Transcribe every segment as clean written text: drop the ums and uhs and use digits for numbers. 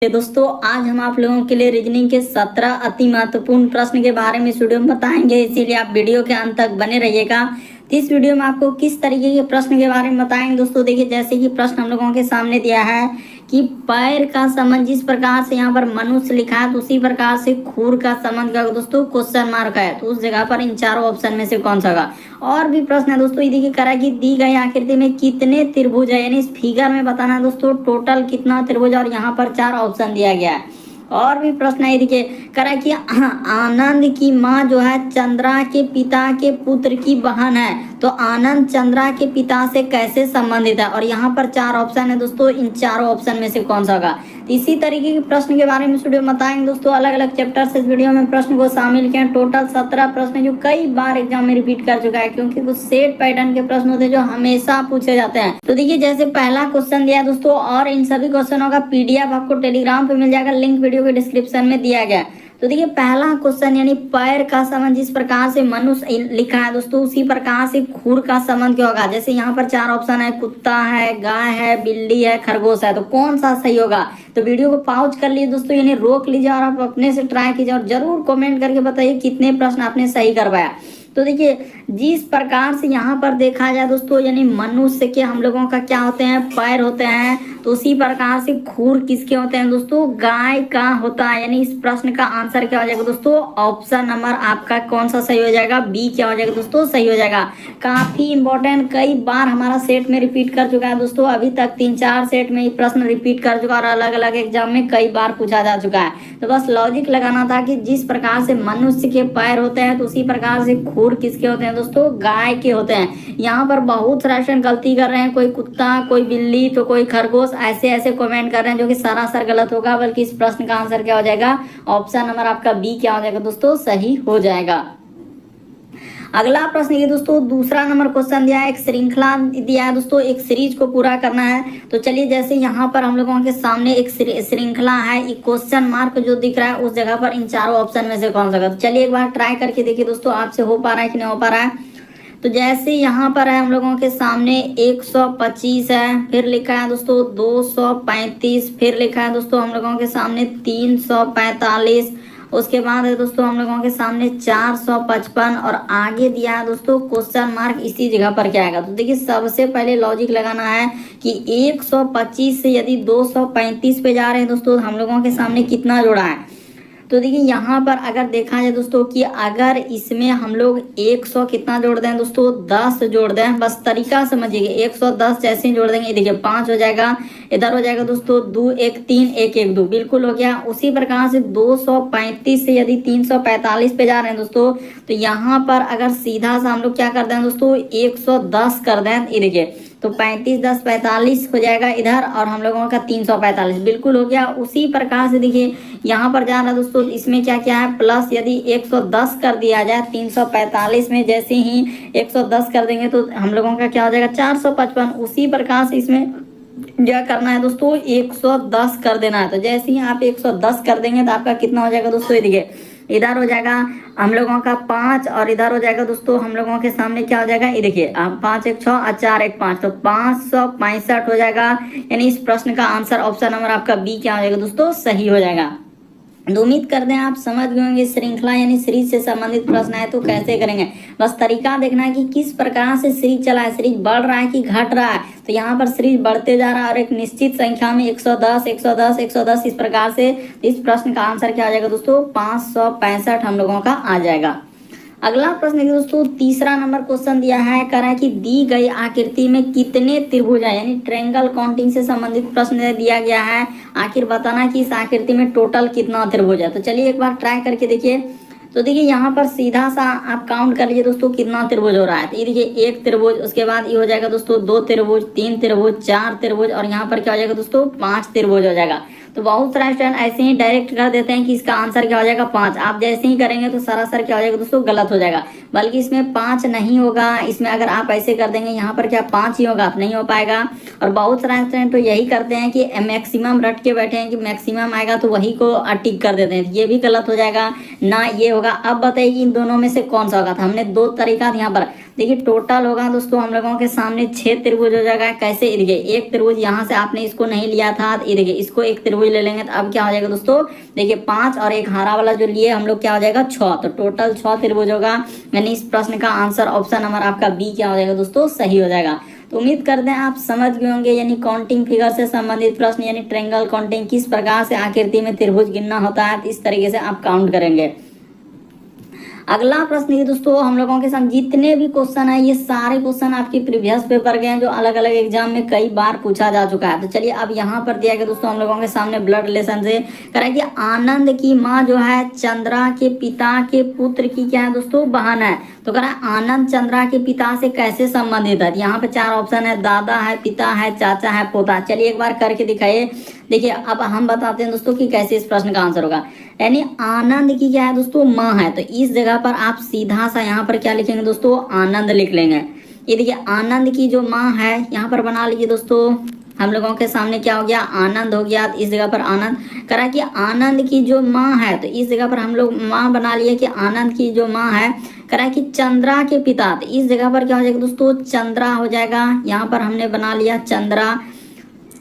दोस्तों आज हम आप लोगों के लिए रीजनिंग के 17 अति महत्वपूर्ण प्रश्न के बारे में इस वीडियो में बताएंगे, इसीलिए आप वीडियो के अंत तक बने रहिएगा। तो इस वीडियो में आपको किस तरीके के प्रश्न के बारे में बताएंगे दोस्तों। देखिए जैसे कि प्रश्न हम लोगों के सामने दिया है कि पैर का संबंध जिस प्रकार से यहाँ पर मनुष्य लिखा है तो उसी प्रकार से खुर का संबंध क्या होगा दोस्तों, क्वेश्चन मार्क है, तो उस जगह पर इन चारों ऑप्शन में से कौन सा होगा। और भी प्रश्न है दोस्तों, ये देखिए करा कि दी गई आकृति में कितने त्रिभुज है, यानी इस फिगर में बताना है दोस्तों टोटल कितना त्रिभुज, और यहाँ पर चार ऑप्शन दिया गया है। और भी प्रश्न है, देखिए करा कि आनंद की माँ जो है चंद्रा के पिता के पुत्र की बहन है, तो आनंद चंद्रा के पिता से कैसे संबंधित है, और यहाँ पर चार ऑप्शन है दोस्तों, इन चारों ऑप्शन में से कौन सा होगा। तो इसी तरीके के प्रश्न के बारे में इस वीडियो में बताएंगे दोस्तों। अलग अलग चैप्टर से इस वीडियो में प्रश्न को शामिल किया, टोटल 17 प्रश्न जो कई बार एग्जाम में रिपीट कर चुका है, क्योंकि कुछ सेट पैटर्न के प्रश्न होते हैं जो हमेशा पूछे जाते हैं। तो देखिए जैसे पहला क्वेश्चन दिया दोस्तों, और इन सभी क्वेश्चनों का पीडीएफ आपको टेलीग्राम पे मिल जाएगा, लिंक वीडियो के डिस्क्रिप्शन में दिया गया। तो देखिए पहला क्वेश्चन यानी पैर का संबंध जिस प्रकार से मनुष्य लिखा है दोस्तों उसी प्रकार से खुर का संबंध क्या होगा। जैसे यहाँ पर चार ऑप्शन है, कुत्ता है, गाय है, बिल्ली है, खरगोश है, तो कौन सा सही होगा। तो वीडियो को पॉज कर लीजिए दोस्तों, यानी रोक लीजिए और आप अपने से ट्राई कीजिए और जरूर कमेंट करके बताइए कितने प्रश्न आपने सही करवाया। तो देखिए जिस प्रकार से यहाँ पर देखा जाए दोस्तों, यानी मनुष्य के हम लोगों का क्या होते हैं, पैर होते हैं, तो उसी प्रकार से खुर किसके होते हैं दोस्तों, गाय का होता है। यानी इस प्रश्न का आंसर क्या हो जाएगा दोस्तों, ऑप्शन नंबर आपका कौन सा सही हो जाएगा, बी क्या हो जाएगा दोस्तों, सही हो जाएगा। काफी इंपॉर्टेंट, कई बार हमारा सेट में रिपीट कर चुका है दोस्तों, अभी तक 3-4 सेट में प्रश्न रिपीट कर चुका और अलग अलग एग्जाम में कई बार पूछा जा चुका है। तो बस लॉजिक लगाना था कि जिस प्रकार से मनुष्य के पैर होते हैं तो उसी प्रकार से खुर किसके होते हैं दोस्तों, गाय के होते हैं। यहाँ पर बहुत सारा स्टूडेंट गलती कर रहे हैं, कोई कुत्ता, कोई बिल्ली, तो कोई खरगोश, ऐसे ऐसे कमेंट कर रहे हैं जो कि सरासर गलत होगा। बल्कि इस प्रश्न का आंसर क्या हो जाएगा, ऑप्शन नंबर आपका बी क्या हो जाएगा दोस्तों, सही हो जाएगा। अगला प्रश्न ये दोस्तों दूसरा नंबर क्वेश्चन दिया है, एक श्रृंखला दिया है दोस्तों, एक सीरीज को पूरा करना है। तो चलिए जैसे यहाँ पर हम लोगों के सामने एक श्रृंखला है, एक क्वेश्चन मार्क जो दिख रहा है उस जगह पर इन चारों ऑप्शन में से कौन सा होगा। तो चलिए एक बार ट्राई करके देखिए दोस्तों आपसे हो पा रहा है कि नहीं हो पा रहा है। तो जैसे यहाँ पर है हम लोगों के सामने 125 है, फिर लिखा है दोस्तों 235, फिर लिखा है दोस्तों हम लोगों के सामने 345, उसके बाद है दोस्तों हम लोगों के सामने 455 और आगे दिया है दोस्तों क्वेश्चन मार्क, इसी जगह पर क्या आएगा। तो देखिए सबसे पहले लॉजिक लगाना है कि 125 से यदि 235 पे जा रहे हैं दोस्तों, हम लोगों के सामने कितना जोड़ा है। तो देखिए यहाँ पर अगर देखा जाए दोस्तों कि अगर इसमें हम लोग 100 कितना जोड़ दें दोस्तों, 10 जोड़ दें, बस तरीका समझिए। 110 जैसे ही जोड़ देंगे देखिए 5 हो जाएगा, इधर हो जाएगा दोस्तों 2 1 3 1 1 2, बिल्कुल हो गया। उसी प्रकार से 235 से यदि 345 पे जा रहे हैं दोस्तों, तो यहाँ पर अगर सीधा सा हम लोग क्या कर दें दोस्तों, 110 कर दें, ये देखिए तो 35 10 45 हो जाएगा इधर, और हम लोगों का 345 बिल्कुल हो गया। उसी प्रकार से देखिए यहाँ पर जा रहा है दोस्तों, इसमें क्या क्या है प्लस, यदि 110 कर दिया जाए 345 में, जैसे ही 110 कर देंगे तो हम लोगों का क्या हो जाएगा 455। उसी प्रकार से इसमें क्या करना है दोस्तों, 110 कर देना है। तो जैसे ही आप 110 कर देंगे तो आपका कितना हो जाएगा दोस्तों, ये देखिए इधर हो जाएगा हम लोगों का 5 और इधर हो जाएगा दोस्तों हम लोगों के सामने क्या हो जाएगा, ये देखिए 5 1 6 और 4 1 5, तो 565 हो जाएगा। यानी इस प्रश्न का आंसर ऑप्शन नंबर आपका बी क्या हो जाएगा दोस्तों, सही हो जाएगा। तो उम्मीद करते हैं आप समझ गए होंगे श्रृंखला यानी सीरीज से संबंधित प्रश्न है तो कैसे करेंगे। बस तरीका देखना है कि किस प्रकार से सीरीज चला है, सीरीज बढ़ रहा है कि घट रहा है। तो यहाँ पर सीरीज बढ़ते जा रहा है और एक निश्चित संख्या में 110 110 110 इस प्रकार से इस प्रश्न का आंसर क्या आ जाएगा दोस्तों, 565 हम लोगों का आ जाएगा। अगला प्रश्न है दोस्तों तीसरा नंबर क्वेश्चन दिया है, कह रहा है कि दी गई आकृति में कितने त्रिभुज है, यानी ट्रायंगल काउंटिंग से संबंधित प्रश्न दिया गया है। आखिर बताना कि इस आकृति में टोटल कितना त्रिभुज है। तो चलिए एक बार ट्राई करके देखिए। तो देखिए यहाँ पर सीधा सा आप काउंट कर लीजिए दोस्तों कितना त्रिभुज हो रहा है। तो ये देखिए 1 त्रिभुज, उसके बाद ये हो जाएगा दोस्तों 2 त्रिभुज, 3 त्रिभुज, 4 त्रिभुज और यहाँ पर क्या हो जाएगा दोस्तों 5 त्रिभुज हो जाएगा। तो बहुत सारे स्टूडेंट ऐसे ही डायरेक्ट कर देते हैं कि इसका आंसर क्या हो जाएगा 5। आप जैसे ही करेंगे तो सरासर क्या हो जाएगा दोस्तों, गलत हो जाएगा। बल्कि इसमें 5 नहीं होगा, इसमें अगर आप ऐसे कर देंगे यहाँ पर क्या 5 ही होगा, नहीं हो पाएगा। और बहुत सारे स्टूडेंट तो यही करते हैं कि मैक्सिमम रट के बैठे हैं कि मैक्सिमम आएगा तो वही को टिक कर देते हैं, ये भी गलत हो जाएगा ना, ये होगा। अब बताइए इन दोनों में से कौन सा होगा। तो हमने 2 तरीका यहाँ पर देखिए टोटल होगा दोस्तों हम लोगों के सामने 6 त्रिभुज हो जाएगा। कैसे, ये देखिए एक त्रिभुज यहाँ से आपने इसको नहीं लिया था, ये देखिए इसको एक त्रिभुज ले लेंगे तो अब क्या हो जाएगा दोस्तों, देखिए 5 और एक हरा वाला जो लिए हम लोग क्या हो जाएगा 6, तो टोटल 6 त्रिभुज होगा। यानी इस प्रश्न का आंसर ऑप्शन नंबर आपका बी क्या हो जाएगा दोस्तों, सही हो जाएगा। तो उम्मीद करते हैं आप समझ गए होंगे, यानी काउंटिंग फिगर से संबंधित प्रश्न, यानी ट्रायंगल काउंटिंग किस प्रकार से आकृति में त्रिभुज गिनना होता है, इस तरीके से आप काउंट करेंगे। अगला प्रश्न ये दोस्तों हम लोगों के साथ जितने भी क्वेश्चन है ये सारे क्वेश्चन आपके प्रीवियस पेपर के हैं जो अलग अलग एग्जाम में कई बार पूछा जा चुका है। तो चलिए अब यहाँ पर दिया गया दोस्तों हम लोगों के सामने ब्लड रिलेशन से करें कि आनंद की माँ जो है चंद्रा के पिता के पुत्र की क्या है दोस्तों, बहन है। तो कह रहा है आनंद चंद्रा के पिता से कैसे संबंधित है। यहाँ पे 4 ऑप्शन है, दादा है, पिता है, चाचा है, पोता। चलिए एक बार करके दिखाइए। देखिए अब हम बताते हैं दोस्तों कि कैसे इस प्रश्न का आंसर होगा। यानी आनंद की क्या है दोस्तों, माँ है, तो इस जगह पर आप सीधा सा यहाँ पर क्या लिखेंगे दोस्तों, आनंद लिख लेंगे। ये देखिए आनंद की जो माँ है यहाँ पर बना लीजिए दोस्तों, हम लोगों के सामने क्या हो गया, आनंद हो गया। इस जगह पर आनंद करा कि आनंद की जो माँ है, तो इस जगह पर हम लोग माँ बना लिए कि आनंद की जो माँ है करा कि चंद्रा के पिता, तो इस जगह पर क्या हो जाएगा दोस्तों, चंद्रा हो जाएगा। यहाँ पर हमने बना लिया चंद्रा।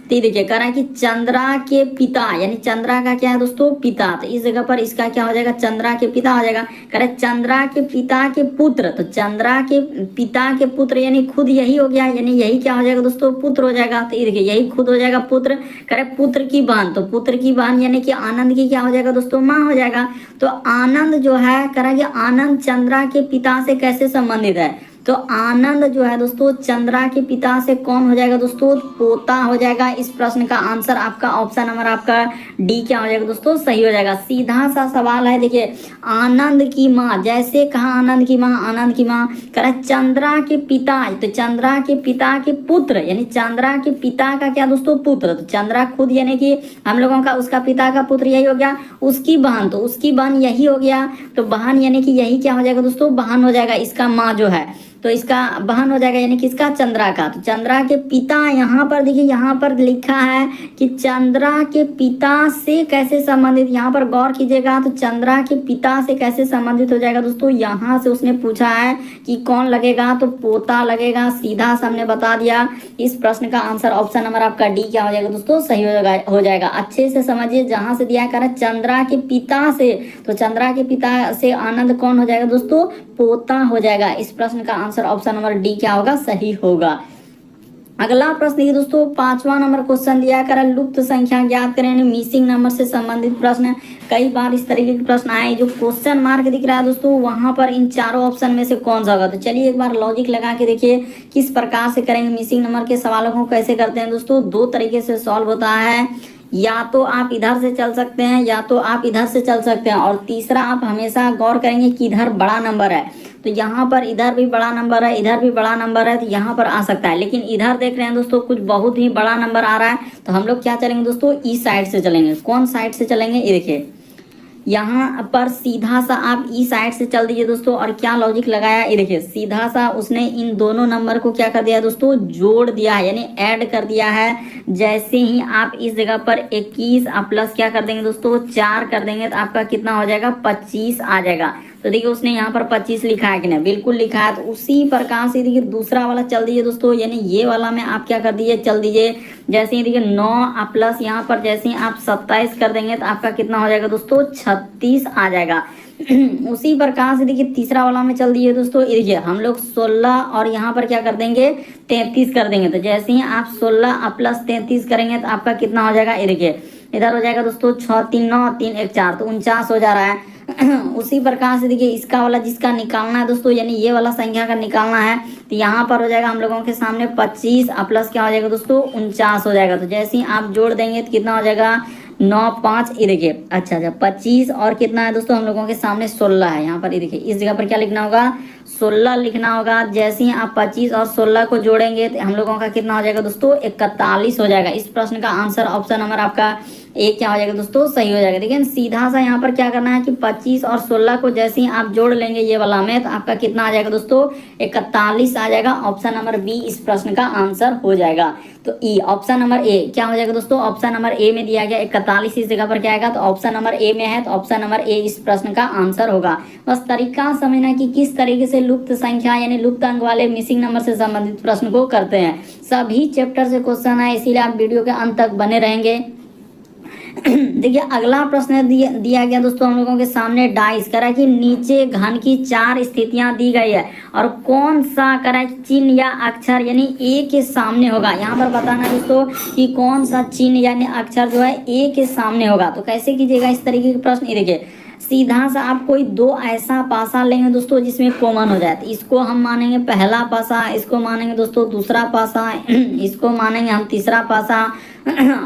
तो देखिए कह रहा है कि चंद्रा के पिता, यानी चंद्रा का क्या है दोस्तों, पिता, तो इस जगह पर इसका क्या हो जाएगा, चंद्रा के पिता हो जाएगा। कह रहा है चंद्रा के पिता के पुत्र, तो चंद्रा के पिता के पुत्र यानी खुद यही हो गया, यानी यही क्या हो जाएगा दोस्तों, पुत्र हो जाएगा। तो ये देखिए यही खुद हो जाएगा पुत्र। कह रहे पुत्र की बहन, तो पुत्र की बहन यानी कि आनंद की क्या हो जाएगा दोस्तों, माँ हो जाएगा। तो आनंद जो है कह रहा है कि आनंद चंद्रा के पिता से कैसे संबंधित है, तो आनंद जो है दोस्तों चंद्रा के पिता से कौन हो जाएगा दोस्तों, पोता हो जाएगा। इस प्रश्न का आंसर आपका ऑप्शन नंबर आपका डी क्या हो जाएगा दोस्तों, सही हो जाएगा। सीधा सा सवाल है। देखिए आनंद की माँ, जैसे कहा आनंद की माँ, आनंद की माँ कह चंद्रा के पिता, तो चंद्रा के पिता के पुत्र, यानी चंद्रा के पिता का क्या दोस्तों, पुत्र, तो चंद्रा खुद यानी कि हम लोगों का उसका पिता का पुत्र यही हो गया। उसकी बहन, तो उसकी बहन यही हो गया, तो बहन यानी कि यही क्या हो जाएगा दोस्तों, बहन हो जाएगा। इसका माँ जो है तो इसका बहन हो जाएगा, यानी किसका, चंद्रा का। तो चंद्रा के पिता, यहाँ पर देखिए यहाँ पर लिखा है कि चंद्रा के पिता से कैसे संबंधित, यहाँ पर गौर कीजिएगा। तो चंद्रा के पिता से कैसे संबंधित हो जाएगा दोस्तों, यहाँ से उसने पूछा है कि कौन लगेगा, तो पोता लगेगा। सीधा सा हमने बता दिया। इस प्रश्न का आंसर ऑप्शन नंबर आपका डी क्या हो जाएगा दोस्तों, सही हो जाएगा। अच्छे से समझिए, जहाँ से दिया कर चंद्रा के पिता से, तो चंद्रा के पिता से आनंद कौन हो जाएगा दोस्तों, पोता हो जाएगा। इस प्रश्न का आंसर ऑप्शन नंबर डी क्या होगा, सही होगा। अगला प्रश्न ये दोस्तों 5वां नंबर क्वेश्चन दिया कर लुप्त संख्या ज्ञात करें, मिसिंग नंबर से संबंधित प्रश्न। कई बार इस तरीके के प्रश्न आए, जो क्वेश्चन मार्क दिख रहा है दोस्तों वहां पर इन चारों ऑप्शन में से कौन सा होगा। तो चलिए एक बार लॉजिक लगा के देखिए किस प्रकार से करेंगे। मिसिंग नंबर के सवालों को कैसे करते हैं दोस्तों, 2 तरीके से सॉल्व होता है। या तो आप इधर से चल सकते हैं, या तो आप इधर से चल सकते हैं, और तीसरा आप हमेशा गौर करेंगे कि इधर बड़ा नंबर है, तो यहाँ पर इधर भी बड़ा नंबर है, इधर भी बड़ा नंबर है, तो यहाँ पर आ सकता है। लेकिन इधर देख रहे हैं दोस्तों कुछ बहुत ही बड़ा नंबर आ रहा है, तो हम लोग क्या चलेंगे दोस्तों, इस साइड से चलेंगे। कौन साइड से चलेंगे, ये देखिए यहाँ पर सीधा सा आप ई साइड से चल दीजिए दोस्तों। और क्या लॉजिक लगाया, ये देखिए सीधा सा उसने इन दोनों नंबर को क्या कर दिया दोस्तों, जोड़ दिया है, यानी ऐड कर दिया है। जैसे ही आप इस जगह पर 21 आप प्लस क्या कर देंगे दोस्तों, 4 कर देंगे, तो आपका कितना हो जाएगा, 25 आ जाएगा। तो देखिए उसने यहाँ पर 25 लिखा है कि नहीं, बिल्कुल लिखा है। तो उसी प्रकार से देखिए दूसरा वाला चल दीजिए दोस्तों, यानी ये वाला में आप क्या कर दीजिए, चल दीजिए। जैसे ही देखिए 9 आप प्लस यहाँ पर जैसे ही आप 27 कर देंगे, तो आपका कितना हो जाएगा दोस्तों, 36 आ जाएगा। उसी प्रकार से देखिए तीसरा वाला में चल दिए दोस्तों। देखिए हम लोग 16 और यहाँ पर क्या कर देंगे, 33 कर देंगे। तो जैसे ही आप 16 प्लस 33 करेंगे, तो आपका कितना हो जाएगा, ये देखिए इधर हो जाएगा दोस्तों 6 3 9 3 1 4, तो 49 हो जा रहा है। उसी प्रकार से देखिए इसका वाला जिसका निकालना है दोस्तों, यानी ये वाला संख्या का निकालना है, तो यहाँ पर हो जाएगा हम लोगों के सामने 25 प्लस क्या हो जाएगा दोस्तों, 49 हो जाएगा। तो जैसे ही आप जोड़ देंगे तो कितना हो जाएगा, 9 5, ये देखिए अच्छा 25 और कितना है दोस्तों, हम लोगों के सामने 16 है। यहाँ पर ये देखिए इस जगह पर क्या लिखना होगा, 16 लिखना होगा। जैसे ही आप 25 और 16 को जोड़ेंगे तो हम लोगों का कितना हो जाएगा दोस्तों, 41 हो जाएगा। इस प्रश्न का आंसर ऑप्शन नंबर आपका ए क्या हो जाएगा दोस्तों, सही हो जाएगा। देखिए सीधा सा यहाँ पर क्या करना है कि 25 और 16 को जैसे ही आप जोड़ लेंगे ये वाला में, तो आपका कितना आ जाएगा दोस्तों, 41 आ जाएगा। ऑप्शन नंबर बी इस प्रश्न का आंसर हो जाएगा। तो ई, ऑप्शन नंबर ए क्या हो जाएगा दोस्तों, ऑप्शन नंबर ए में दिया गया 41 इस जगह पर क्या आएगा, तो ऑप्शन नंबर ए में है, तो ऑप्शन नंबर ए इस प्रश्न का आंसर होगा। बस तरीका समझना कि किस तरीके से लुप्त संख्या यानी लुप्त अंक वाले मिसिंग नंबर से संबंधित प्रश्न को करते हैं। सभी चैप्टर से क्वेश्चन है, इसीलिए आप वीडियो के अंत तक बने रहेंगे। देखिए अगला प्रश्न दिया गया दोस्तों हम लोगों के सामने, डाइस करा कि नीचे घन की 4 स्थितियां दी गई है और कौन सा करा चिन्ह या अक्षर यानी ए के सामने होगा। यहाँ पर बताना दोस्तों कि कौन सा चिन्ह यानी अक्षर जो है ए के सामने होगा। तो कैसे कीजिएगा इस तरीके के प्रश्न, ये देखिए सीधा सा आप कोई दो ऐसा पासा लेंगे दोस्तों जिसमें कॉमन हो जाए, तो इसको हम मानेंगे पहला पासा, इसको मानेंगे दोस्तों दूसरा पासा, इसको मानेंगे हम तीसरा पासा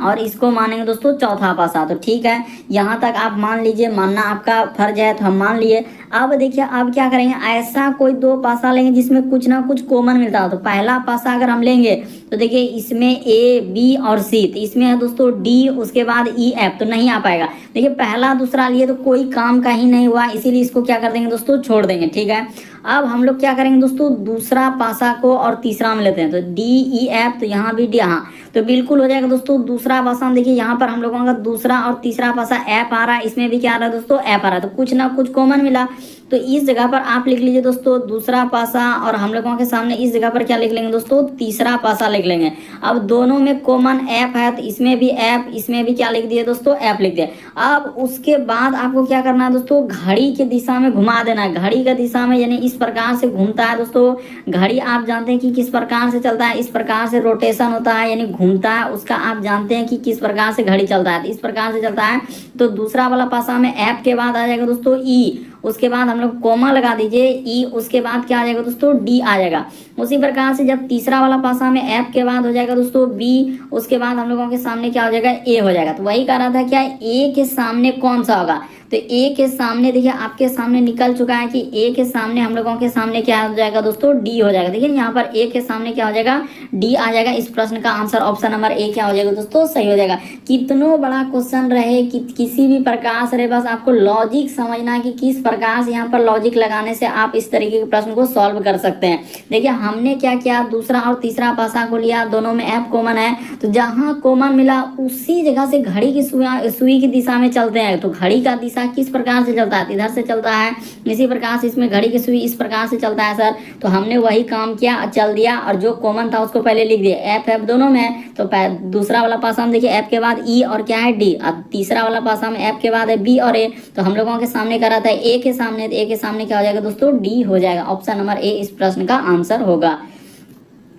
और इसको मानेंगे दोस्तों चौथा पासा। तो ठीक है, यहाँ तक आप मान लीजिए, मानना आपका फर्ज है तो हम मान लिए। अब देखिए अब क्या करेंगे, ऐसा कोई दो पासा लेंगे जिसमें कुछ ना कुछ कॉमन मिलता हो। तो पहला पासा अगर हम लेंगे तो देखिए इसमें ए बी और सी, तो इसमें है दोस्तों डी, उसके बाद ई एफ, तो नहीं आ पाएगा। देखिए पहला दूसरा लिए तो कोई काम का ही नहीं हुआ, इसीलिए इसको क्या कर देंगे दोस्तों, छोड़ देंगे। ठीक है, अब हम लोग क्या करेंगे दोस्तों, दूसरा पासा को और तीसरा में लेते हैं, तो डी ई एफ, तो यहाँ भी डी, हाँ तो बिल्कुल हो जाएगा दोस्तों दूसरा पासा। हम देखिए यहाँ पर हम लोगों का दूसरा और तीसरा पासा एफ आ रहा है, इसमें भी क्या आ रहा है दोस्तों, एफ आ रहा है, तो कुछ ना कुछ कॉमन मिला। तो इस जगह पर आप लिख लीजिए दोस्तों दूसरा पासा, और हम लोगों के सामने इस जगह पर क्या लिख लेंगे दोस्तों, तीसरा पासा लिख लेंगे। अब दोनों में कॉमन एफ है, तो इसमें भी एफ, इसमें भी क्या लिख दिए दोस्तों, एफ लिख दिए। अब उसके बाद आपको क्या करना है दोस्तों, घड़ी की दिशा में घुमा देना है। घड़ी की दिशा में यानी इस प्रकार से घूमता है दोस्तों, घड़ी आप जानते हैं कि किस प्रकार से चलता है, इस प्रकार से रोटेशन होता है यानी घूमता है, उसका आप जानते हैं कि किस प्रकार से घड़ी चलता है, तो इस प्रकार से चलता है। तो दूसरा वाला पासा में एफ के बाद आ जाएगा दोस्तों ई, उसके बाद हम लोग कोमा लगा दीजिए ई, उसके बाद क्या आ जाएगा दोस्तों, डी आ जाएगा। उसी प्रकार से जब तीसरा वाला पासा में एफ के बाद हो जाएगा दोस्तों बी, उसके बाद हम लोगों के सामने क्या हो जाएगा, ए हो जाएगा। तो वही कह रहा था क्या, ए के सामने कौन सा होगा, तो ए के सामने देखिए आपके सामने निकल चुका है कि ए के सामने हम लोगों के सामने क्या हो जाएगा दोस्तों, डी हो जाएगा। देखिए यहाँ पर ए के सामने क्या हो जाएगा, डी आ जाएगा। इस प्रश्न का आंसर ऑप्शन नंबर ए क्या हो जाएगा दोस्तों, सही हो जाएगा। कितनो बड़ा क्वेश्चन रहे कि किसी भी प्रकार से रहे, बस आपको लॉजिक समझना कि किस प्रकार से यहाँ पर लॉजिक लगाने से आप इस तरीके के प्रश्न को सॉल्व कर सकते हैं। देखिए हमने क्या किया, दूसरा और तीसरा पासा को लिया, दोनों में एफ कॉमन है, तो जहाँ कॉमन मिला उसी जगह से घड़ी की सुई की दिशा में चलते हैं। तो घड़ी का दिशा किस प्रकार से चलता है, इधर से चलता है, इसी प्रकार से इसमें घड़ी की सुई इस प्रकार से चलता है सर। तो हमने वही काम किया, चल दिया, और जो कॉमन था उसको पहले लिख दिया, एफ एफ दोनों में। तो दूसरा वाला पासा हम देखिए एफ के बाद ई और क्या है डी, और तीसरा वाला पासा में एफ के बाद है बी और ए। तो हम लोगों के सामने क्या रहता है, ए के सामने, तो ए के सामने क्या हो जाएगा दोस्तों, डी हो जाएगा। ऑप्शन नंबर ए इस प्रश्न का आंसर होगा।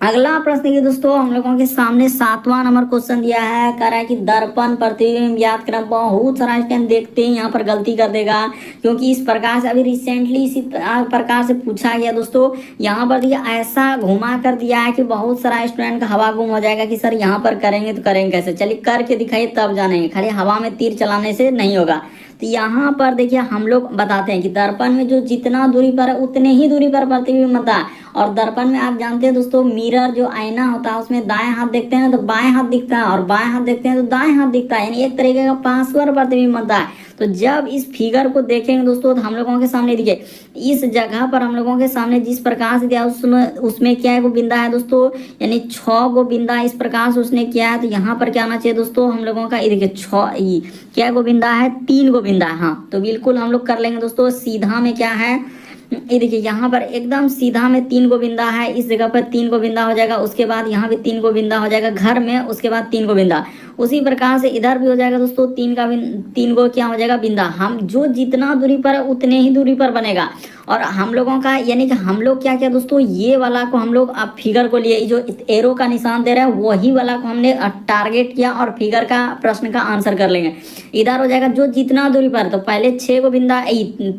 अगला प्रश्न देखिए दोस्तों हम लोगों के सामने 7वां नंबर क्वेश्चन दिया है, कह रहा है कि दर्पण प्रतिबिंब याद करना। बहुत सारा स्टूडेंट देखते हैं यहाँ पर गलती कर देगा, क्योंकि इस प्रकार से अभी रिसेंटली इसी प्रकार से पूछा गया दोस्तों। यहाँ पर देखिए ऐसा घुमा कर दिया है कि बहुत सारा स्टूडेंट का हवा गुम हो जाएगा कि सर यहाँ पर करेंगे तो करेंगे कैसे, चलिए करके दिखाइए तब जानेंगे, खाली हवा में तीर चलाने से नहीं होगा। तो यहाँ पर देखिए हम लोग बताते हैं कि दर्पण में जो जितना दूरी पर है उतने ही दूरी पर प्रतिबिंब होता है। और दर्पण में आप जानते हैं दोस्तों, मिरर जो आईना होता है उसमें दाएं हाथ देखते हैं तो बाएं हाथ दिखता है, और बाएं हाथ देखते हैं तो दाएं हाथ दिखता है, यानी एक तरीके का पार्श्व प्रतिबिंब होता है। तो जब इस फिगर को देखेंगे दोस्तों, तो हम लोगों के सामने देखिए इस जगह पर हम लोगों के सामने जिस प्रकार से दिया उसमें क्या है, वो बिंदा है दोस्तों, यानी 6 गो बिंदा इस प्रकार से उसने किया है। तो यहाँ पर क्या आना चाहिए दोस्तों हम लोगों का, ये देखिए 6 क्या गो बिंदा है, 3 गो बिंदा है। हाँ तो बिल्कुल हम लोग कर लेंगे दोस्तों। सीधा में क्या है, ये देखिए यहाँ पर एकदम सीधा में 3 गो बिंदा है, इस जगह पर 3 गो बिंदा हो जाएगा, उसके बाद यहाँ भी 3 गो बिंदा हो जाएगा घर में, उसके बाद 3 गो बिंदा। उसी प्रकार से इधर भी हो जाएगा दोस्तों, 3 गो क्या हो जाएगा बिंदा। हम जो जितना दूरी पर है उतने ही दूरी पर बनेगा। और हम लोगों का यानी कि हम लोग क्या किया दोस्तों, ये वाला को हम लोग अब फिगर को लिए, जो एरो का निशान दे रहा है वही वाला को हमने टारगेट किया और फिगर का प्रश्न का आंसर कर लेंगे। इधर हो जाएगा जो जितना दूरी पर, तो पहले 6 गो बिंदा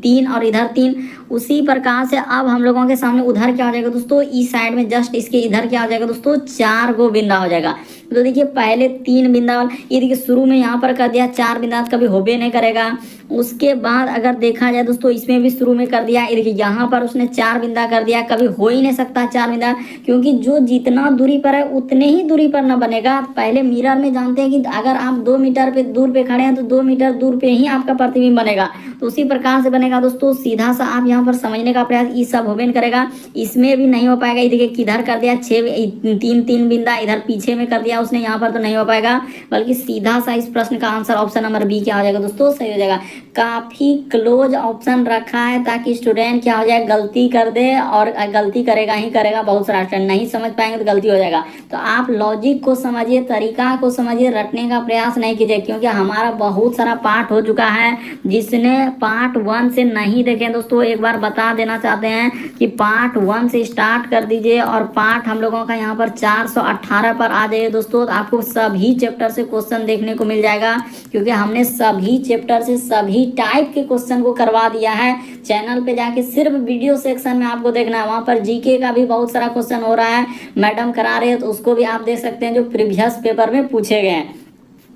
3 और इधर 3, उसी प्रकार से अब हम लोगों के सामने उधर क्या हो जाएगा दोस्तों, इस साइड में जस्ट इसके इधर क्या हो जाएगा दोस्तों, 4 गो बिंदा हो जाएगा। तो देखिए पहले 3 बिंदा वाला, ये देखिए शुरू में यहाँ पर कर दिया 4 बिंदा, कभी होबे नहीं करेगा। उसके बाद अगर देखा जाए दोस्तों, इसमें भी शुरू में कर दिया, ये देखिए यहाँ पर उसने 4 बिंदा कर दिया, कभी हो ही नहीं सकता 4 बिंदा, क्योंकि जो जितना दूरी पर है उतने ही दूरी पर ना बनेगा। पहले मिरर में जानते हैं कि अगर आप 2 मीटर पे दूर पे खड़े हैं तो 2 मीटर दूर पे ही आपका प्रतिबिंब बनेगा, तो उसी प्रकार से बनेगा दोस्तों। सीधा सा आप यहाँ पर समझने का प्रयास, ये सब होबे नहीं करेगा, इसमें भी नहीं हो पाएगा। ये देखिए किधर कर दिया 3 बिंदा, इधर पीछे में कर दिया उसने, यहाँ पर तो नहीं हो पाएगा, बल्कि सीधा सा इस प्रश्न का आंसर ऑप्शन नंबर बी क्या हो जाएगा दोस्तों, सही हो जाएगा। काफी क्लोज ऑप्शन रखा है ताकि स्टूडेंट क्या हो जाए, गलती कर दे, और गलती करेगा ही करेगा। बहुत सारा स्टूडेंट नहीं समझ पाएंगे तो गलती हो जाएगा। तो आप लॉजिक को समझिए, तरीका को समझिए, रटने का प्रयास नहीं कीजिए, क्योंकि हमारा बहुत सारा पार्ट हो चुका है। जिसने पार्ट 1 से नहीं देखे दोस्तों, एक बार बता देना चाहते हैं कि पार्ट 1 से स्टार्ट कर दीजिए, और पार्ट हम लोगों का यहाँ पर 418 पर आ जाइए दोस्तों। तो आपको सभी चैप्टर से क्वेश्चन देखने को मिल जाएगा, क्योंकि हमने सभी चैप्टर से सभी टाइप के क्वेश्चन को करवा दिया है। चैनल पे जाके सिर्फ वीडियो सेक्शन में आपको देखना है, वहाँ पर जीके का भी बहुत सारा क्वेश्चन हो रहा है, मैडम करा रहे हैं, तो उसको भी आप देख सकते हैं जो प्रीवियस पेपर में पूछे गए हैं।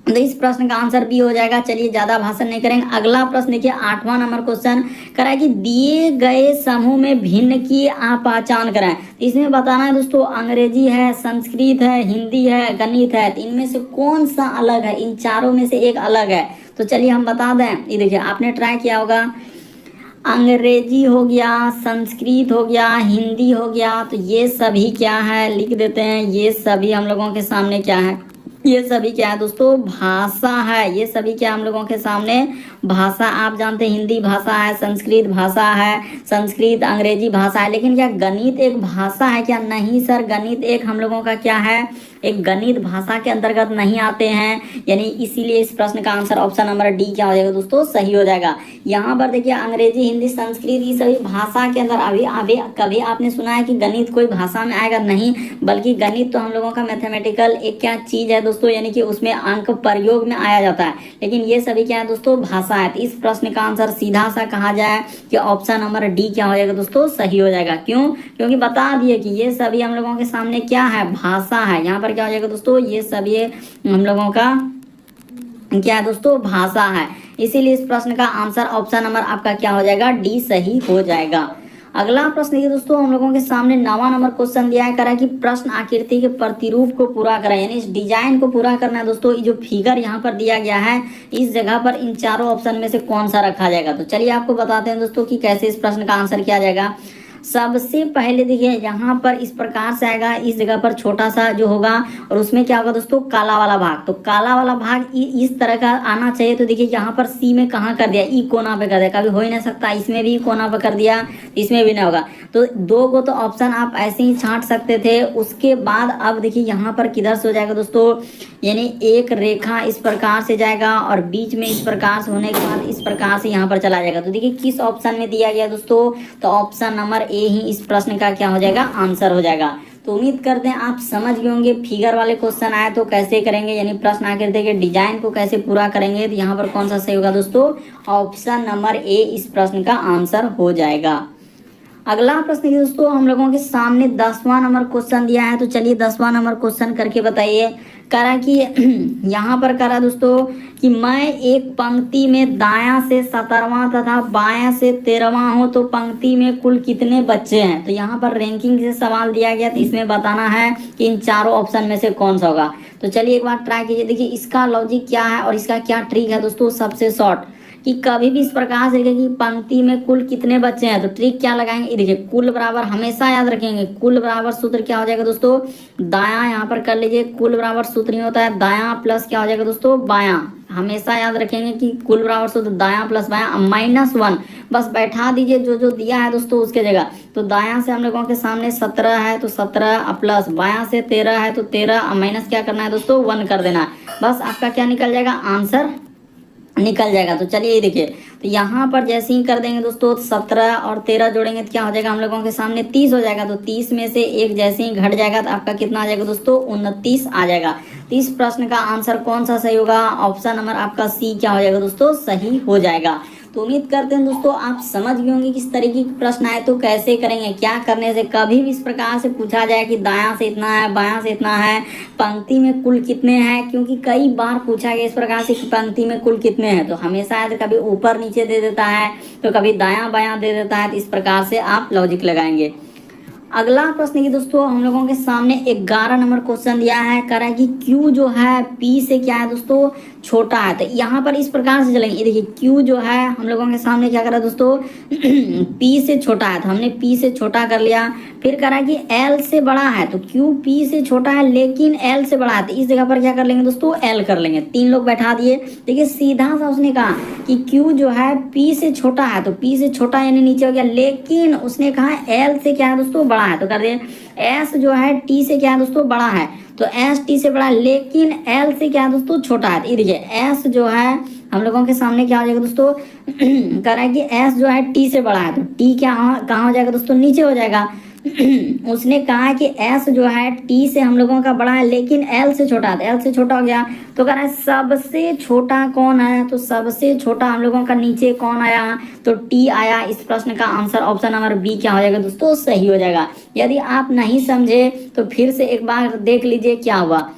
तो इस प्रश्न का आंसर बी हो जाएगा। चलिए ज्यादा भाषण नहीं करेंगे, अगला प्रश्न देखिए 8वां नंबर क्वेश्चन करा है कि दिए गए समूह में भिन्न की आप पहचान कराएं। इसमें बताना है दोस्तों, अंग्रेजी है, संस्कृत है, हिंदी है, गणित है, तो इनमें से कौन सा अलग है, इन चारों में से एक अलग है। तो चलिए हम बता दें, ये देखिए आपने ट्राई किया होगा, अंग्रेजी हो गया, संस्कृत हो गया, हिंदी हो गया, तो ये सभी क्या है, लिख देते हैं, ये सभी हम लोगों के सामने क्या है, ये सभी क्या है दोस्तों, भाषा है। ये सभी क्या हम लोगों के सामने भाषा। आप जानते हैं हिंदी भाषा है, संस्कृत भाषा है, संस्कृत अंग्रेजी भाषा है, लेकिन क्या गणित एक भाषा है क्या? नहीं सर, गणित एक हम लोगों का क्या है, एक गणित भाषा के अंतर्गत नहीं आते हैं, यानी इसीलिए इस प्रश्न का आंसर ऑप्शन नंबर डी क्या हो जाएगा दोस्तों, सही हो जाएगा। यहाँ पर देखिए अंग्रेजी, हिंदी, संस्कृत, ये सभी भाषा के अंदर। अभी कभी आपने सुना है कि गणित कोई भाषा में आएगा? नहीं, बल्कि गणित तो हम लोगों का मैथमेटिकल एक क्या चीज है दोस्तों, यानी कि उसमें अंक प्रयोग में आया जाता है, लेकिन ये सभी क्या है दोस्तों, भाषा है। तो इस प्रश्न का आंसर सीधा सा कहा जाए कि ऑप्शन नंबर डी क्या हो जाएगा दोस्तों, सही हो जाएगा। क्यों? क्योंकि बता दिए कि ये सभी हम लोगों के सामने क्या है, भाषा है। यहाँ पर क्या हो जाएगा दोस्तों, ये सभी हम लोगों का क्या है दोस्तों, भाषा है। इसीलिए इस प्रश्न का आंसर ऑप्शन नंबर आपका क्या हो जाएगा, डी सही हो जाएगा। अगला प्रश्न देखिए दोस्तों, हम लोगों के सामने 9वां नंबर क्वेश्चन दिया है, करा कि प्रश्न आकृति के प्रतिरूप को पूरा करें, यानी इस डिजाइन को पूरा करना है दोस्तों। ये जो फिगर यहाँ पर दिया गया है, इस जगह पर इन चारों ऑप्शन में से कौन सा रखा जाएगा। तो चलिए आपको बताते हैं दोस्तों कि कैसे इस प्रश्न का आंसर किया जाएगा। सबसे पहले देखिए यहाँ पर इस प्रकार से आएगा, इस जगह पर छोटा सा जो होगा, और उसमें क्या होगा दोस्तों, काला वाला भाग। तो काला वाला भाग इस तरह का आना चाहिए। तो देखिए यहाँ पर सी में कहाँ कर दिया, ई कोना पे कर दिया, कभी हो ही नहीं सकता। इसमें भी कोना पे कर दिया, इसमें भी नहीं होगा। तो 2 को तो ऑप्शन आप ऐसे ही छांट सकते थे। उसके बाद अब देखिए यहाँ पर किधर से हो जाएगा दोस्तों, यानी एक रेखा इस प्रकार से जाएगा, और बीच में इस प्रकार से होने के बाद इस प्रकार से यहाँ पर चला जाएगा। तो देखिए किस ऑप्शन में दिया गया दोस्तों, तो ऑप्शन नंबर ए ही इस प्रश्न का क्या हो जाएगा, आंसर हो जाएगा। तो उम्मीद करते हैं आप समझ गए होंगे, फिगर वाले क्वेश्चन आए तो कैसे करेंगे, यानी प्रश्न आकृति के डिजाइन को कैसे पूरा करेंगे। तो यहाँ पर कौन सा सही होगा दोस्तों, ऑप्शन नंबर ए इस प्रश्न का आंसर हो जाएगा। अगला प्रश्न दोस्तों, हम लोगों के सामने 10वां नंबर क्वेश्चन दिया है। तो चलिए 10वां नंबर क्वेश्चन करके बताइए। करा कि यहाँ पर करा दोस्तों कि मैं एक पंक्ति में दायां से 17वां तथा बायां से 13वां हूँ, तो पंक्ति में कुल कितने बच्चे हैं। तो यहाँ पर रैंकिंग से सवाल दिया गया, तो इसमें बताना है कि इन चारों ऑप्शन में से कौन सा होगा। तो चलिए एक बार ट्राई कीजिए। देखिए इसका लॉजिक क्या है और इसका क्या ट्रिक है दोस्तों, सबसे शॉर्ट, कि कभी भी इस प्रकार से कि पंक्ति में कुल कितने बच्चे हैं, तो ट्रिक क्या लगाएंगे, देखिए कुल बराबर, हमेशा याद रखेंगे कुल बराबर सूत्र क्या हो जाएगा दोस्तों, दायां। यहाँ पर कर लीजिए, कुल बराबर सूत्र नहीं होता है दायां प्लस क्या हो जाएगा दोस्तों, बायां। हमेशा याद रखेंगे कि कुल बराबर सूत्र दायां प्लस बायां, -1 बस बैठा दीजिए जो जो दिया है दोस्तों उसके जगह। तो दायां से हम लोगों के सामने 17 है, तो 17 प्लस बायां से 13 है, तो 13 माइनस क्या करना है दोस्तों, 1 कर देना है। बस आपका क्या निकल जाएगा, आंसर निकल जाएगा। तो चलिए ये देखिए, तो यहाँ पर जैसे ही कर देंगे दोस्तों, 17 और 13 जोड़ेंगे तो क्या हो जाएगा, हम लोगों के सामने 30 हो जाएगा। तो 30 में से 1 जैसे ही घट जाएगा तो आपका कितना आ जाएगा दोस्तों, 29 आ जाएगा। तो इस प्रश्न का आंसर कौन सा सही होगा, ऑप्शन नंबर आपका सी क्या हो जाएगा दोस्तों, सही हो जाएगा। तो तो उम्मीद करते हैं दोस्तों आप समझ गए होंगे किस तरीके के प्रश्न आए तो कैसे करेंगे, क्या करने से। कभी भी इस प्रकार से पूछा जाए कि दायां से इतना है, बायां से इतना है, पंक्ति में कुल कितने हैं, क्योंकि कई बार पूछा गया इस प्रकार से कि पंक्ति में कुल कितने हैं, तो हमेशा कभी ऊपर नीचे दे देता है तो कभी दायां बायां दे देता है। तो इस प्रकार से आप लॉजिक लगाएंगे। अगला प्रश्न की दोस्तों हम लोगों के सामने 11 नंबर क्वेश्चन दिया है, कह रहा है कि Q जो है P से क्या है दोस्तों छोटा है। तो यहाँ पर इस प्रकार से चलेंगे, देखिए Q जो है हम लोगों के सामने क्या करा दोस्तों P से छोटा है, तो हमने P से छोटा कर लिया। फिर कह रहा है कि L से बड़ा है, तो Q P से छोटा है लेकिन L से बड़ा है, तो इस जगह पर क्या कर लेंगे दोस्तों L कर लेंगे। 3 लोग बैठा दिए। देखिए सीधा सा उसने कहा कि Q जो है P से छोटा है, तो P से छोटा यानी नीचे हो गया, लेकिन उसने कहा L से क्या है दोस्तों बड़ा है, तो कर दिए S जो है T से क्या है दोस्तों बड़ा है, तो S T से बड़ा है लेकिन L से क्या है दोस्तों छोटा है। देखिए S जो है हम लोगों के सामने क्या हो जाएगा दोस्तों कह रहा है कि S जो है T से बड़ा है, तो T क्या कहाँ हो जाएगा दोस्तों नीचे हो जाएगा। उसने कहा कि S जो है T से हम लोगों का बड़ा है लेकिन L से छोटा है, L से छोटा हो गया। तो कह रहा है सबसे छोटा कौन है, तो सबसे छोटा हम लोगों का नीचे कौन आया, तो T आया। इस प्रश्न का आंसर ऑप्शन नंबर बी क्या हो जाएगा दोस्तों सही हो जाएगा। यदि आप नहीं समझे तो फिर से एक बार देख लीजिए क्या हुआ।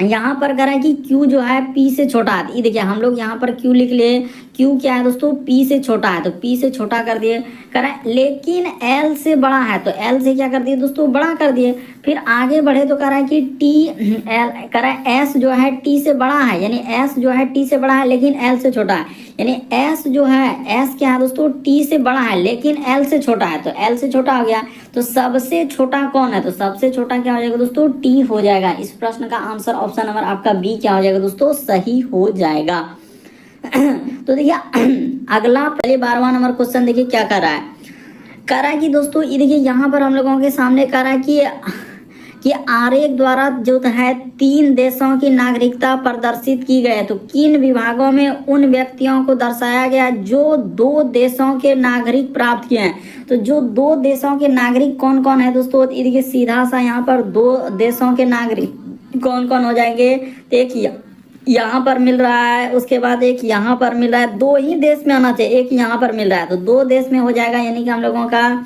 यहाँ पर कह रहा है कि Q जो है P से छोटा है, ये देखिए हम लोग यहाँ पर Q लिख लिए, Q क्या है दोस्तों P से छोटा है, तो P से छोटा कर दिए। कह रहा है लेकिन L से बड़ा है, तो L से क्या कर दिए दोस्तों बड़ा कर दिए। फिर आगे बढ़े तो कह रहा है कि कह रहा है S जो है T से बड़ा है, यानी S जो है T से बड़ा है लेकिन L से छोटा है, यानी S जो है S क्या है दोस्तों T से बड़ा है लेकिन L से छोटा है, तो L से छोटा हो गया। तो सबसे छोटा कौन है, तो सबसे छोटा क्या हो जाएगा दोस्तों T हो जाएगा। इस प्रश्न का आंसर ऑप्शन नंबर आपका बी क्या हो जाएगा दोस्तों सही हो जाएगा। तो देखिए अगला पहले 12वां नंबर क्वेश्चन देखिए क्या कर रहा है, कह रहा है कि दोस्तों ये देखिए यहाँ पर हम लोगों के सामने कह रहा है कि आरेख द्वारा जो है 3 देशों की नागरिकता प्रदर्शित की गई है, तो किन विभागों में उन व्यक्तियों को दर्शाया गया जो 2 देशों के नागरिक प्राप्त किए हैं। तो जो 2 देशों के नागरिक कौन कौन है दोस्तों, ये देखिए सीधा सा यहाँ पर 2 देशों के नागरिक कौन कौन हो जाएंगे, तो एक यहाँ पर मिल रहा है, उसके बाद एक यहाँ पर मिल रहा है, 2 ही देश में आना चाहिए, एक यहाँ पर मिल रहा है, तो 2 देश में हो जाएगा, यानी कि हम लोगों का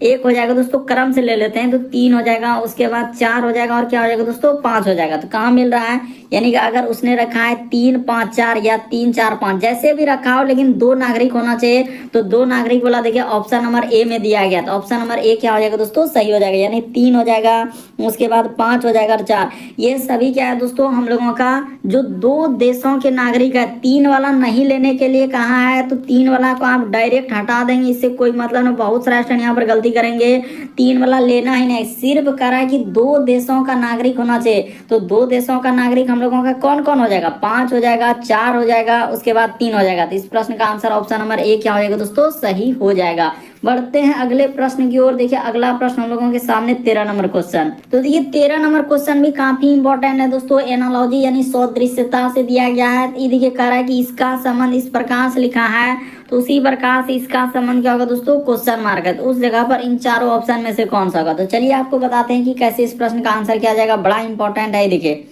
एक हो जाएगा दोस्तों क्रम से ले लेते हैं, तो 3 हो जाएगा, उसके बाद 4 हो जाएगा और क्या हो जाएगा दोस्तों 5 हो जाएगा। तो कहाँ मिल रहा है, यानी कि अगर उसने रखा है 3 5 4 या 3 4 5 जैसे भी रखा हो, लेकिन 2 नागरिक होना चाहिए, तो 2 नागरिक वाला देखिए ऑप्शन नंबर ए में दिया गया, तो ऑप्शन नंबर ए क्या हो जाएगा दोस्तों सही हो जाएगा, यानी 3 हो जाएगा, उसके बाद 5 हो जाएगा और 4। ये सभी क्या है दोस्तों हम लोगों का जो 2 देशों के नागरिक है। 3 वाला नहीं लेने के लिए कहा है, तो 3 वाला को आप डायरेक्ट हटा देंगे, इससे कोई मतलब नहीं। बहुत सारे स्टूडेंट यहाँ पर गलती करेंगे, 3 वाला लेना ही नहीं, सिर्फ कह रहा है कि 2 देशों का नागरिक होना चाहिए। तो 2 देशों का नागरिक हम लोगों का कौन कौन हो जाएगा, 5 हो जाएगा, 4 हो जाएगा, उसके बाद 3 हो जाएगा। तो इस प्रश्न का आंसर ऑप्शन नंबर ए क्या हो जाएगा दोस्तों सही हो जाएगा। बढ़ते हैं अगले प्रश्न की ओर। देखिए अगला प्रश्न हम लोगों के सामने 13 नंबर क्वेश्चन। तो देखिए 13 नंबर क्वेश्चन भी काफी इंपॉर्टेंट है दोस्तों, एनालॉजी यानी सदृश्यता से दिया गया है। ये देखिए कह रहा है कि इसका संबंध इस प्रकार से लिखा है, तो उसी प्रकार से इसका संबंध क्या होगा दोस्तों क्वेश्चन मार्क है, तो उस जगह पर इन चारों ऑप्शन में से कौन सा होगा। तो चलिए आपको बताते हैं कि कैसे इस प्रश्न का आंसर किया जाएगा, बड़ा इंपॉर्टेंट है। देखिए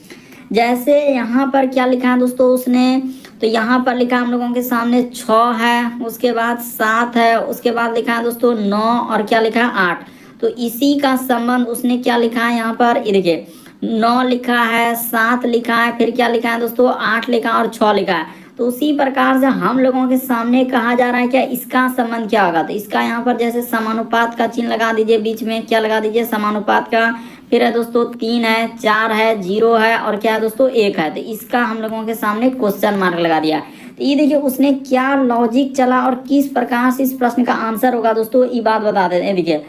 जैसे यहाँ पर क्या लिखा है दोस्तों उसने, तो यहाँ पर लिखा हम लोगों के सामने 6 है, उसके बाद 7 है, उसके बाद लिखा है दोस्तों 9 और क्या लिखा है 8। तो इसी का संबंध उसने क्या लिखा है यहाँ पर, ये देखिए 9 लिखा है, 7 लिखा है, फिर क्या लिखा है दोस्तों 8 लिखा और 6 लिखा है। तो उसी प्रकार से हम लोगों के सामने कहा जा रहा है क्या इसका संबंध क्या होगा। तो इसका यहाँ पर जैसे समानुपात का चिन्ह लगा दीजिए, बीच में क्या लगा दीजिए समानुपात का, फिर है दोस्तों 3 है, 4 है, 0 है और क्या है दोस्तों 1 है। तो इसका हम लोगों के सामने क्वेश्चन मार्क लगा दिया। तो ये देखिए उसने क्या लॉजिक चला और किस प्रकार से इस प्रश्न का आंसर होगा दोस्तों, ये बात बता देते हैं। देखिए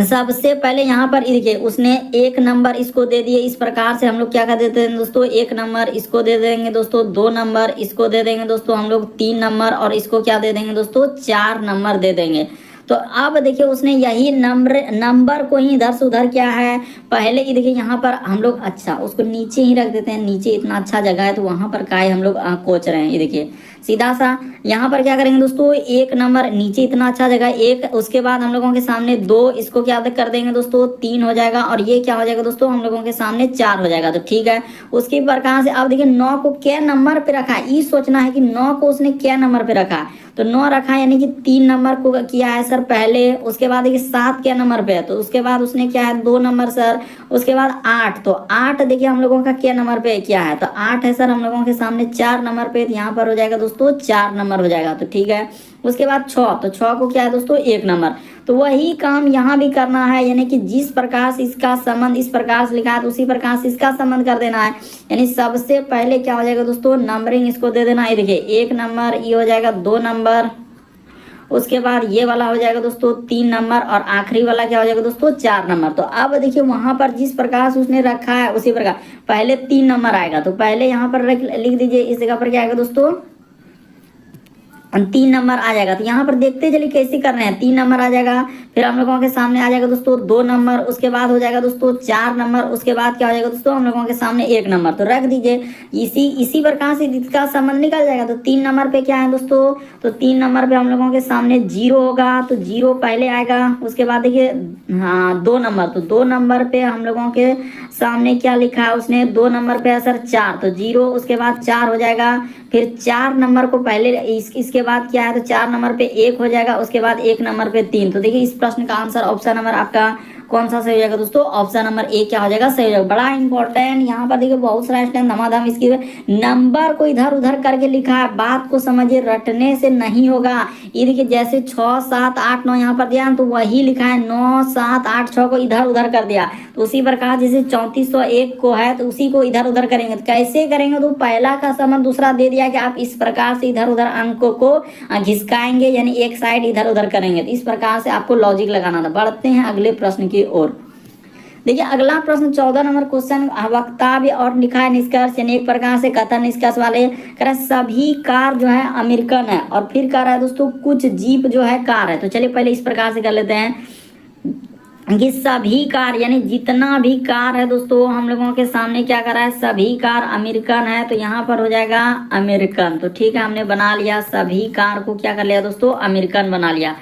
सबसे पहले यहाँ पर देखिए उसने 1 नंबर इसको दे दिए, इस प्रकार से हम लोग क्या कर देते हैं दोस्तों 1 नंबर इसको दे देंगे दोस्तों, 2 नंबर इसको दे देंगे दोस्तों हम लोग 3 नंबर और इसको क्या दे देंगे दोस्तों 4 नंबर दे देंगे। तो अब देखिए उसने यही नंबर को ही इधर से उधर क्या है, पहले ही देखिए यहाँ पर हम लोग अच्छा उसको नीचे ही रख देते हैं, नीचे इतना अच्छा जगह है तो वहाँ पर काय हम लोग कोच रहे हैं। ये देखिए सीधा सा यहाँ पर क्या करेंगे दोस्तों, एक नंबर नीचे इतना अच्छा जगह एक, उसके बाद हम लोगों के सामने 2, इसको क्या कर देंगे दोस्तों 3 हो जाएगा, और ये क्या हो जाएगा दोस्तों हम लोगों के सामने 4 हो जाएगा। तो ठीक है, उसके प्रकार से अब देखिए 9 को क्या नंबर पे रखा है, ये सोचना है कि 9 को उसने क्या नंबर पे रखा है। तो 9 रखा है यानी कि 3 नंबर को किया है सर पहले, उसके बाद देखिए 7 क्या नंबर पे है, तो उसके बाद उसने क्या है 2 नंबर सर, उसके बाद 8, तो 8 देखिए हम लोगों का क्या नंबर पे क्या है, तो 8 है सर हम लोगों के सामने 4 नंबर पे, तो यहाँ पर हो जाएगा दोस्तों 4 नंबर हो जाएगा। तो ठीक है, उसके बाद 6, तो 6 को क्या है दोस्तों 1 नंबर। तो वही काम यहाँ भी करना है, यानी कि जिस प्रकार से इसका संबंध इस प्रकार से लिखा है तो उसी प्रकार से इसका संबंध कर देना है। यानी सबसे पहले क्या हो जाएगा दोस्तों, नंबरिंग इसको दे देना है। देखिए 1 नंबर, ये हो जाएगा 2 नंबर, उसके बाद ये वाला हो जाएगा दोस्तों 3 नंबर, और आखिरी वाला क्या हो जाएगा दोस्तों 4 नंबर। तो अब देखिए वहां पर जिस प्रकार से उसने रखा है उसी प्रकार पहले 3 नंबर आएगा, तो पहले यहाँ पर लिख दीजिए, इस जगह पर क्या आएगा दोस्तों 3 नंबर आ जाएगा। तो यहाँ पर देखते चलिए कैसे कर रहे हैं, 3 नंबर आ जाएगा, फिर हम लोगों के सामने आ जाएगा दोस्तों 2 नंबर, उसके बाद हो जाएगा दोस्तों 4 नंबर, उसके बाद क्या हो जाएगा दोस्तों हम लोगों के सामने 1 नंबर। तो रख दीजिए, इसी प्रकार से इसका संबंध निकल जाएगा। तो 3 नंबर पे क्या है दोस्तों, तो 3 नंबर पे हम लोगों के सामने 0 होगा, तो 0 पहले आएगा, उसके बाद देखिए हाँ 2 नंबर, तो 2 नंबर पे हम लोगों के सामने क्या लिखा है उसने, 2 नंबर पे है सर 4, तो 0, उसके बाद 4 हो जाएगा, फिर 4 नंबर को पहले इसके बाद क्या है, तो 4 नंबर पे 1 हो जाएगा, उसके बाद 1 नंबर पे 3। तो देखिए इस प्रश्न का आंसर ऑप्शन नंबर आपका कौन सा सही हो जाएगा दोस्तों, ऑप्शन नंबर ए क्या हो जाएगा सही हो जाएगा। बड़ा इंपॉर्टेंट यहाँ पर देखिए बहुत सारा स्टैंड धमाधम इसकी नंबर को इधर उधर करके लिखा है, बात को समझिए, रटने से नहीं होगा। ये देखिए जैसे 6 7 8 9 यहाँ पर दिया तो वही लिखा है, 9 7 8 6 को इधर उधर कर दिया, तो उसी प्रकार जैसे 3401 को है तो उसी को इधर उधर करेंगे। तो कैसे करेंगे, तो पहला का संबंध दूसरा दे दिया कि आप इस प्रकार से इधर उधर अंकों को घिसकाएंगे, यानी एक साइड इधर उधर करेंगे। तो इस प्रकार से आपको लॉजिक लगाना था। बढ़ते हैं अगले प्रश्न की ओर। देखिए अगला प्रश्न 14 नंबर क्वेश्चन, वक्तव्य और लिखा है निष्कर्ष, यानी एक प्रकार से कथन निष्कर्ष वाले कह रहे सभी कार जो है अमेरिकन है, और फिर कह रहा है दोस्तों कुछ जीप जो है कार है। तो चलिए पहले इस प्रकार से कर लेते हैं कि सभी कार यानी जितना भी कार है दोस्तों हम लोगों के सामने क्या कर रहा है, सभी कार अमेरिकन है, तो यहाँ पर हो जाएगा अमेरिकन। तो ठीक है, हमने बना लिया, सभी कार को क्या कर लिया दोस्तों अमेरिकन बना लिया।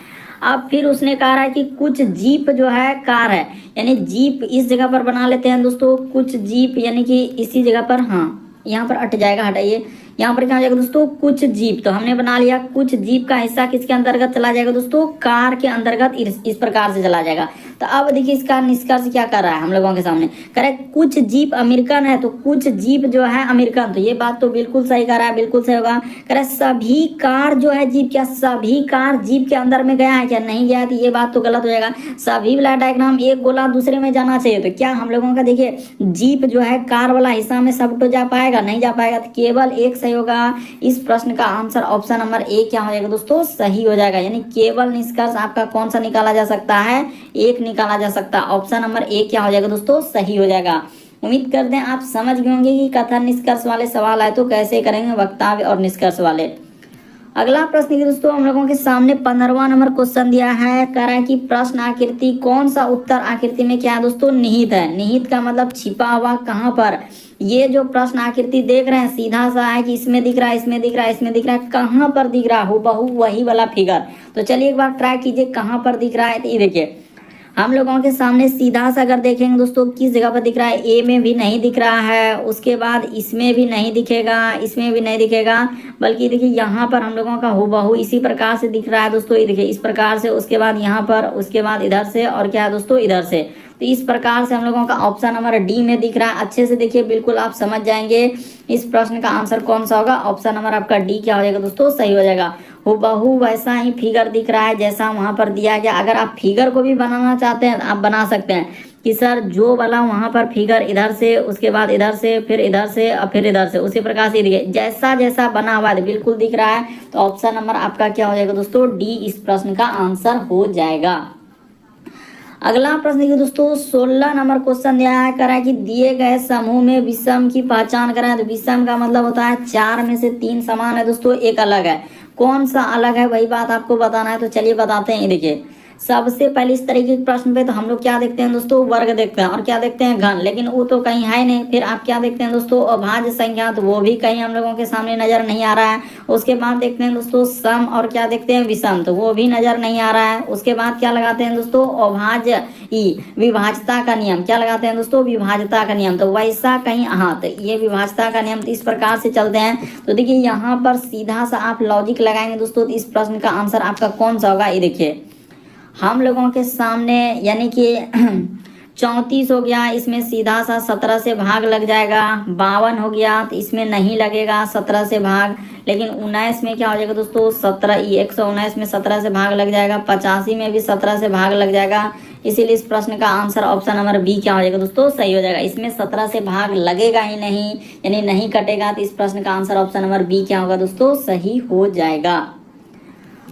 अब फिर उसने कहा है कि कुछ जीप जो है कार है, यानी जीप इस जगह पर बना लेते हैं दोस्तों, कुछ जीप यानी कि इसी जगह पर, हाँ यहाँ पर हट जाएगा, हटाइए, यहाँ पर क्या हो जाएगा दोस्तों कुछ जीप। तो हमने बना लिया कुछ जीप का हिस्सा किसके अंतर्गत चला जाएगा दोस्तों, कार के अंतर्गत इस प्रकार से चला जाएगा। तो अब देखिए इसका निष्कर्ष क्या कर रहा है हम लोगों के सामने, कह रहा है कुछ जीप अमेरिकन है, तो कुछ जीप जो है अमेरिकन, तो ये बात तो बिल्कुल सही कर रहा है, बिल्कुल सही होगा। कह रहा है सभी कार जो है जीप, क्या सभी कार जीप के अंदर में गया है, क्या नहीं गया, तो ये बात तो गलत हो जाएगा। सभी वाला डायग्राम एक गोला दूसरे में जाना चाहिए, तो क्या हम लोगों का देखिए जीप जो है कार वाला हिस्सा में सब तो जा पाएगा, नहीं जा पाएगा, तो केवल एक सही होगा। इस प्रश्न का आंसर ऑप्शन नंबर ए क्या हो जाएगा दोस्तों सही हो जाएगा। यानी केवल निष्कर्ष आपका कौन सा निकाला जा सकता है, एक निकाला जा सकता है, ऑप्शन नंबर ए क्या हो जाएगा दोस्तों सही हो जाएगा। उम्मीद करते हैं आप समझ गए होंगे कि कथन निष्कर्ष वाले सवाल आए तो कैसे करेंगे, वक्तव्य और निष्कर्ष वाले। अगला प्रश्न की दोस्तों हम लोगों के सामने 15वां नंबर क्वेश्चन दिया है, कह रहा है कि प्रश्न आकृति कौन सा उत्तर आकृति में क्या है दोस्तों निहित है। निहित का मतलब छिपा हुआ, कहाँ पर, ये जो प्रश्न आकृति देख रहे हैं सीधा सा है कि इसमें दिख रहा है, इसमें दिख रहा है, इसमें दिख रहा है, कहाँ पर दिख रहा है, हूबहू वही वाला फिगर। तो चलिए एक बार ट्राई कीजिए कहाँ पर दिख रहा है। तो ये देखिए हम लोगों के सामने सीधा सा अगर देखेंगे दोस्तों किस जगह पर दिख रहा है, ए में भी नहीं दिख रहा है, उसके बाद इसमें भी नहीं दिखेगा, इसमें भी नहीं दिखेगा, बल्कि देखिए यहाँ पर हम लोगों का हूबहू इसी प्रकार से दिख रहा है दोस्तों। ये देखिए इस प्रकार से, उसके बाद यहाँ पर, उसके बाद इधर से, और क्या है दोस्तों इधर से। तो इस प्रकार से हम लोगों का ऑप्शन नंबर डी में दिख रहा है। अच्छे से देखिए, बिल्कुल आप समझ जाएंगे इस प्रश्न का आंसर कौन सा होगा। ऑप्शन नंबर आपका डी क्या हो जाएगा दोस्तों सही हो जाएगा। हूबहू वैसा ही फिगर दिख रहा है जैसा वहां पर दिया गया। अगर आप फिगर को भी बनाना चाहते हैं आप बना सकते हैं कि सर जो वाला वहां पर फिगर इधर से, उसके बाद इधर से, फिर इधर से और फिर इधर से, उसी प्रकार से देखिए जैसा जैसा बना हुआ है बिल्कुल दिख रहा है। तो ऑप्शन नंबर आपका क्या हो जाएगा दोस्तों डी इस प्रश्न का आंसर हो जाएगा। अगला प्रश्न देखिए दोस्तों 16 नंबर क्वेश्चन दिया है, कह रहा है कि दिए गए समूह में विषम की पहचान करें। तो विषम का मतलब होता है 4 में से 3 समान है दोस्तों, एक अलग है। कौन सा अलग है वही बात आपको बताना है। तो चलिए बताते हैं। देखिए सबसे पहले इस तरीके के प्रश्न पे तो हम लोग क्या देखते हैं दोस्तों, वर्ग देखते हैं और क्या देखते हैं, घन, लेकिन वो तो कहीं है नहीं। फिर आप क्या देखते हैं दोस्तों, अभाज्य संख्या, तो वो भी कहीं हम लोगों के सामने नजर नहीं आ रहा है। उसके बाद देखते हैं दोस्तों सम और क्या देखते हैं, विषम, तो वो भी नजर नहीं आ रहा है। उसके बाद क्या लगाते हैं दोस्तों, अभाज्य विभाज्यता का नियम, क्या लगाते हैं दोस्तों, विभाज्यता का नियम, तो वैसा कहीं, हाँ, तो ये विभाज्यता का नियम, तो इस प्रकार से चलते हैं। तो देखिए यहाँ पर सीधा सा आप लॉजिक लगाएंगे दोस्तों, तो इस प्रश्न का आंसर आपका कौन सा होगा, ये देखिए हम लोगों के सामने यानी कि 34 हो गया, इसमें सीधा सा 17 से भाग लग जाएगा। 52 हो गया तो इसमें नहीं लगेगा 17 से भाग, लेकिन 19 में क्या हो जाएगा दोस्तों, 119 में 17 से भाग लग जाएगा। 85 में भी 17 से भाग लग जाएगा। इसीलिए इस प्रश्न का आंसर ऑप्शन नंबर बी क्या हो जाएगा दोस्तों, सही हो जाएगा। इसमें 17 से भाग लगेगा ही नहीं, यानी नहीं कटेगा, तो इस प्रश्न का आंसर ऑप्शन नंबर बी क्या होगा दोस्तों, सही हो जाएगा।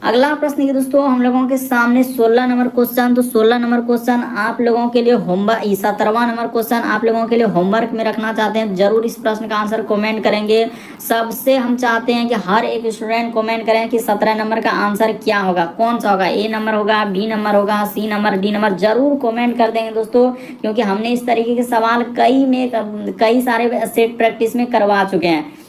अगला प्रश्न है दोस्तों हम लोगों के सामने 16 नंबर क्वेश्चन। तो 16 नंबर क्वेश्चन आप लोगों के लिए होमवर्क, 17वां नंबर क्वेश्चन आप लोगों के लिए होमवर्क में रखना चाहते हैं। जरूर इस प्रश्न का आंसर कमेंट करेंगे। सबसे हम चाहते हैं कि हर एक स्टूडेंट कमेंट करें कि 17 नंबर का आंसर क्या होगा, कौन सा होगा, ए नंबर होगा, बी नंबर होगा, सी नंबर, डी नंबर, जरूर कमेंट कर देंगे दोस्तों, क्योंकि हमने इस तरीके के सवाल कई सारे सेट प्रैक्टिस में करवा चुके हैं।